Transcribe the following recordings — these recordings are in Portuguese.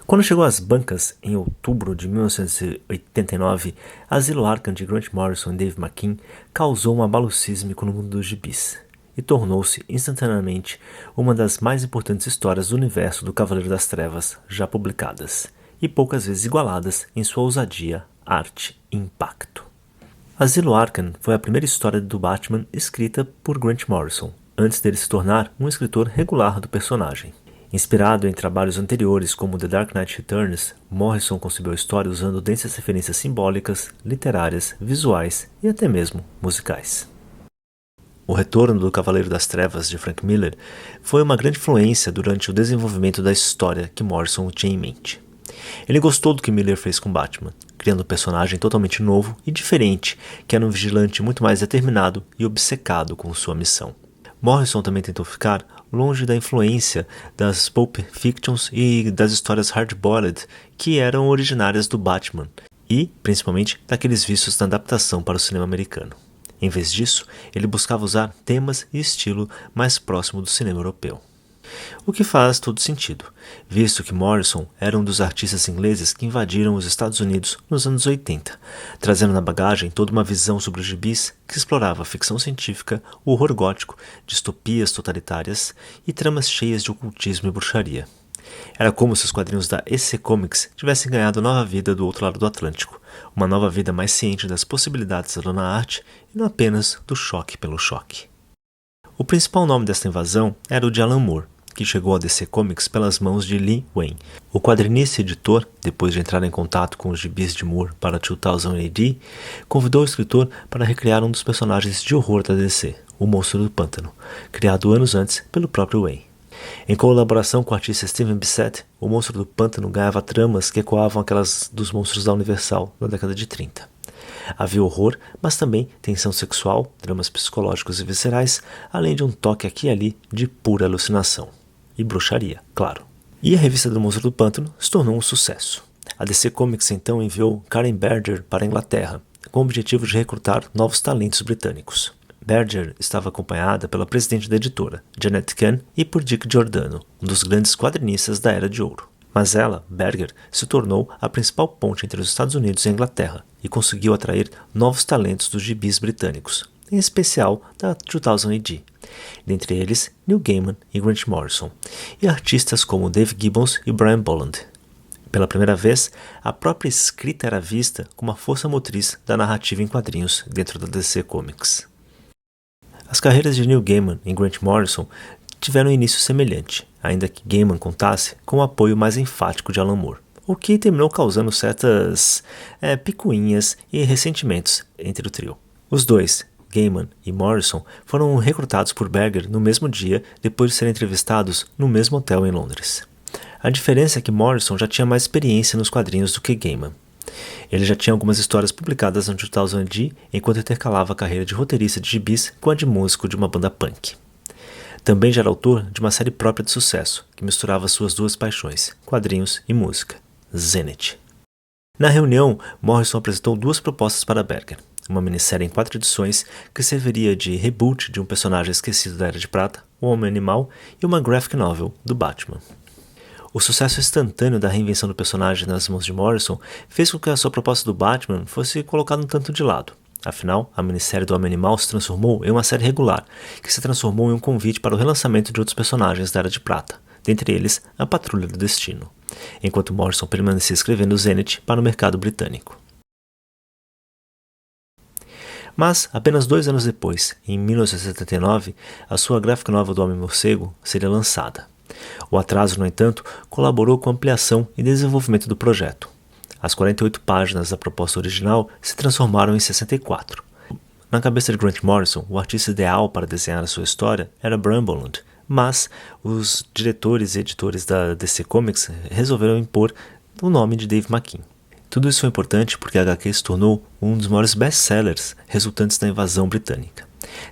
Quando chegou às bancas em outubro de 1989, Asilo Arkham de Grant Morrison e Dave McKean causou um abalo sísmico no mundo dos gibis e tornou-se instantaneamente uma das mais importantes histórias do universo do Cavaleiro das Trevas já publicadas, e poucas vezes igualadas em sua ousadia, arte e impacto. Asilo Arkham foi a primeira história do Batman escrita por Grant Morrison, antes dele se tornar um escritor regular do personagem. Inspirado em trabalhos anteriores como The Dark Knight Returns, Morrison concebeu a história usando densas referências simbólicas, literárias, visuais e até mesmo musicais. O retorno do Cavaleiro das Trevas de Frank Miller foi uma grande influência durante o desenvolvimento da história que Morrison tinha em mente. Ele gostou do que Miller fez com Batman, criando um personagem totalmente novo e diferente, que era um vigilante muito mais determinado e obcecado com sua missão. Morrison também tentou ficar longe da influência das Pulp Fictions e das histórias hard-boiled que eram originárias do Batman, e, principalmente, daqueles vistos na adaptação para o cinema americano. Em vez disso, ele buscava usar temas e estilo mais próximo do cinema europeu. O que faz todo sentido, visto que Morrison era um dos artistas ingleses que invadiram os Estados Unidos nos anos 80, trazendo na bagagem toda uma visão sobre os gibis que explorava a ficção científica, o horror gótico, distopias totalitárias e tramas cheias de ocultismo e bruxaria. Era como se os quadrinhos da EC Comics tivessem ganhado nova vida do outro lado do Atlântico, uma nova vida mais ciente das possibilidades da dona arte e não apenas do choque pelo choque. O principal nome desta invasão era o de Alan Moore, que chegou a DC Comics pelas mãos de Lee Wayne. O quadrinista e editor, depois de entrar em contato com os gibis de Moore para 2000 AD, convidou o escritor para recriar um dos personagens de horror da DC, o Monstro do Pântano, criado anos antes pelo próprio Wayne. Em colaboração com o artista Steven Bissette, o Monstro do Pântano ganhava tramas que ecoavam aquelas dos monstros da Universal na década de 30. Havia horror, mas também tensão sexual, dramas psicológicos e viscerais, além de um toque aqui e ali de pura alucinação. E bruxaria, claro. E a revista do Monstro do Pântano se tornou um sucesso. A DC Comics então enviou Karen Berger para a Inglaterra, com o objetivo de recrutar novos talentos britânicos. Berger estava acompanhada pela presidente da editora, Janet Kahn, e por Dick Giordano, um dos grandes quadrinistas da Era de Ouro. Mas ela, Berger, se tornou a principal ponte entre os Estados Unidos e a Inglaterra e conseguiu atrair novos talentos dos gibis britânicos, em especial da 2000 AD, dentre eles Neil Gaiman e Grant Morrison, e artistas como Dave Gibbons e Brian Bolland. Pela primeira vez, a própria escrita era vista como a força motriz da narrativa em quadrinhos dentro da DC Comics. As carreiras de Neil Gaiman e Grant Morrison tiveram um início semelhante, ainda que Gaiman contasse com o apoio mais enfático de Alan Moore, o que terminou causando certas picuinhas e ressentimentos entre o trio. Os dois, Gaiman e Morrison, foram recrutados por Berger no mesmo dia depois de serem entrevistados no mesmo hotel em Londres. A diferença é que Morrison já tinha mais experiência nos quadrinhos do que Gaiman. Ele já tinha algumas histórias publicadas no 2000 AD enquanto intercalava a carreira de roteirista de gibis com a de músico de uma banda punk. Também já era autor de uma série própria de sucesso, que misturava suas duas paixões, quadrinhos e música, Zenith. Na reunião, Morrison apresentou duas propostas para Berger, uma minissérie em 4 edições que serviria de reboot de um personagem esquecido da Era de Prata, o Homem-Animal, e uma graphic novel do Batman. O sucesso instantâneo da reinvenção do personagem nas mãos de Morrison fez com que a sua proposta do Batman fosse colocada um tanto de lado. Afinal, a minissérie do Homem-Animal se transformou em uma série regular, que se transformou em um convite para o relançamento de outros personagens da Era de Prata, dentre eles a Patrulha do Destino, enquanto Morrison permanecia escrevendo Zenith para o mercado britânico. Mas, apenas 2 anos depois, em 1979, a sua graphic novel do Homem-Morcego seria lançada. O atraso, no entanto, colaborou com a ampliação e desenvolvimento do projeto. As 48 páginas da proposta original se transformaram em 64. Na cabeça de Grant Morrison, o artista ideal para desenhar a sua história era Brian Bolland, mas os diretores e editores da DC Comics resolveram impor o nome de Dave McKean. Tudo isso foi importante porque a HQ se tornou um dos maiores best-sellers resultantes da invasão britânica.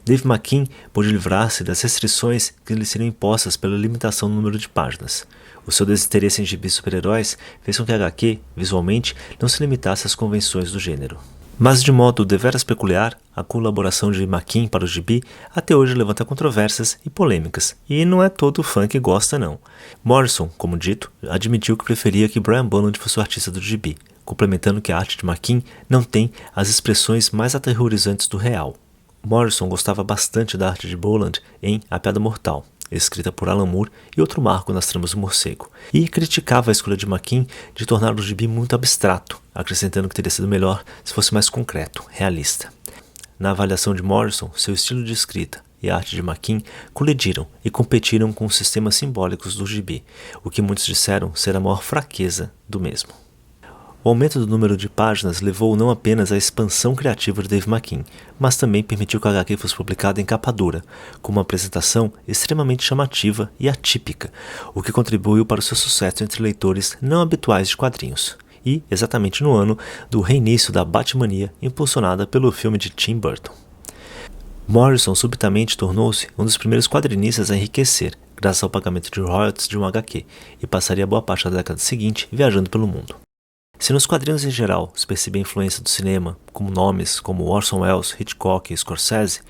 Dave McKean pôde livrar-se das restrições que lhe seriam impostas pela limitação no número de páginas. O seu desinteresse em gibis super-heróis fez com que a HQ, visualmente, não se limitasse às convenções do gênero. Mas de modo deveras peculiar, a colaboração de McKean para o gibi até hoje levanta controvérsias e polêmicas, e não é todo fã que gosta não. Morrison, como dito, admitiu que preferia que Brian Bolland fosse o artista do gibi, complementando que a arte de McKean não tem as expressões mais aterrorizantes do real. Morrison gostava bastante da arte de Bolland em A Piada Mortal, escrita por Alan Moore e outro marco nas tramas do morcego, e criticava a escolha de McKean de tornar o gibi muito abstrato, acrescentando que teria sido melhor se fosse mais concreto, realista. Na avaliação de Morrison, seu estilo de escrita e a arte de McKean colidiram e competiram com os sistemas simbólicos do gibi, o que muitos disseram ser a maior fraqueza do mesmo. O aumento do número de páginas levou não apenas à expansão criativa de Dave McKean, mas também permitiu que a HQ fosse publicada em capa dura, com uma apresentação extremamente chamativa e atípica, o que contribuiu para o seu sucesso entre leitores não habituais de quadrinhos, e exatamente no ano do reinício da Batmania impulsionada pelo filme de Tim Burton. Morrison subitamente tornou-se um dos primeiros quadrinistas a enriquecer, graças ao pagamento de royalties de um HQ, e passaria boa parte da década seguinte viajando pelo mundo. Se nos quadrinhos em geral se percebe a influência do cinema, como nomes como Orson Welles, Hitchcock e Scorsese,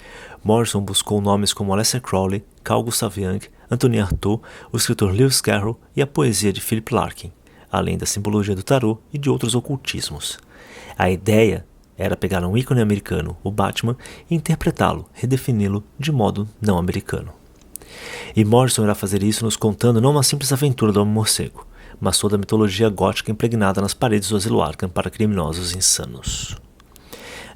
Morrison buscou nomes como Aleister Crowley, Carl Gustav Jung, Antonin Artaud, o escritor Lewis Carroll e a poesia de Philip Larkin, além da simbologia do tarô e de outros ocultismos. A ideia era pegar um ícone americano, o Batman, e interpretá-lo, redefini-lo de modo não americano. E Morrison irá fazer isso nos contando não uma simples aventura do Homem-Morcego, mas toda a mitologia gótica impregnada nas paredes do Asilo Arkham para criminosos insanos.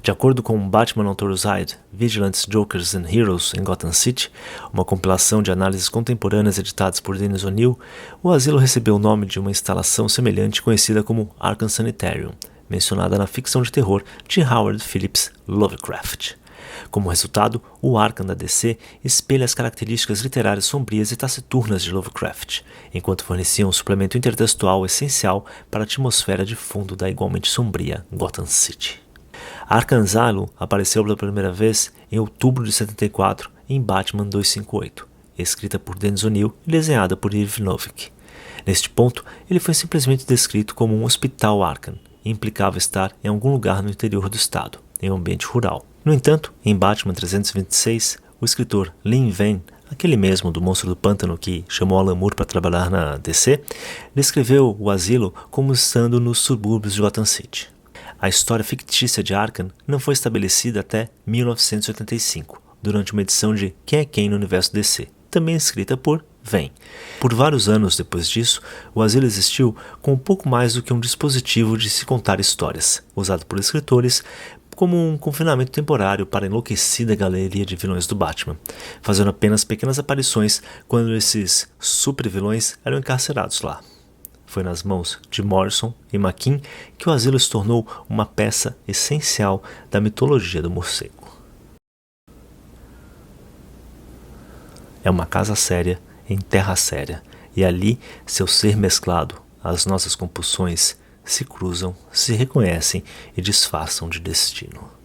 De acordo com Batman Notorious Hyde, Vigilantes, Jokers and Heroes in Gotham City, uma compilação de análises contemporâneas editadas por Dennis O'Neil, o asilo recebeu o nome de uma instalação semelhante conhecida como Arkham Sanitarium, mencionada na ficção de terror de Howard Phillips Lovecraft. Como resultado, o Arkham da DC espelha as características literárias sombrias e taciturnas de Lovecraft, enquanto fornecia um suplemento intertextual essencial para a atmosfera de fundo da igualmente sombria Gotham City. Arkham Asylum apareceu pela primeira vez em outubro de 74 em Batman 258, escrita por Dennis O'Neil e desenhada por Irv Novick. Neste ponto, ele foi simplesmente descrito como um hospital Arkham e implicava estar em algum lugar no interior do estado, em um ambiente rural. No entanto, em Batman 326, o escritor Len Wein, aquele mesmo do Monstro do Pântano que chamou Alan Moore para trabalhar na DC, descreveu o asilo como estando nos subúrbios de Gotham City. A história fictícia de Arkham não foi estabelecida até 1985, durante uma edição de Quem é Quem no Universo DC, também escrita por Wein. Por vários anos depois disso, o asilo existiu com um pouco mais do que um dispositivo de se contar histórias, usado por escritores como um confinamento temporário para a enlouquecida galeria de vilões do Batman, fazendo apenas pequenas aparições quando esses super-vilões eram encarcerados lá. Foi nas mãos de Morrison e McKean que o asilo se tornou uma peça essencial da mitologia do morcego. É uma casa séria em terra séria, e ali seu ser mesclado, as nossas compulsões, se cruzam, se reconhecem e disfarçam de destino.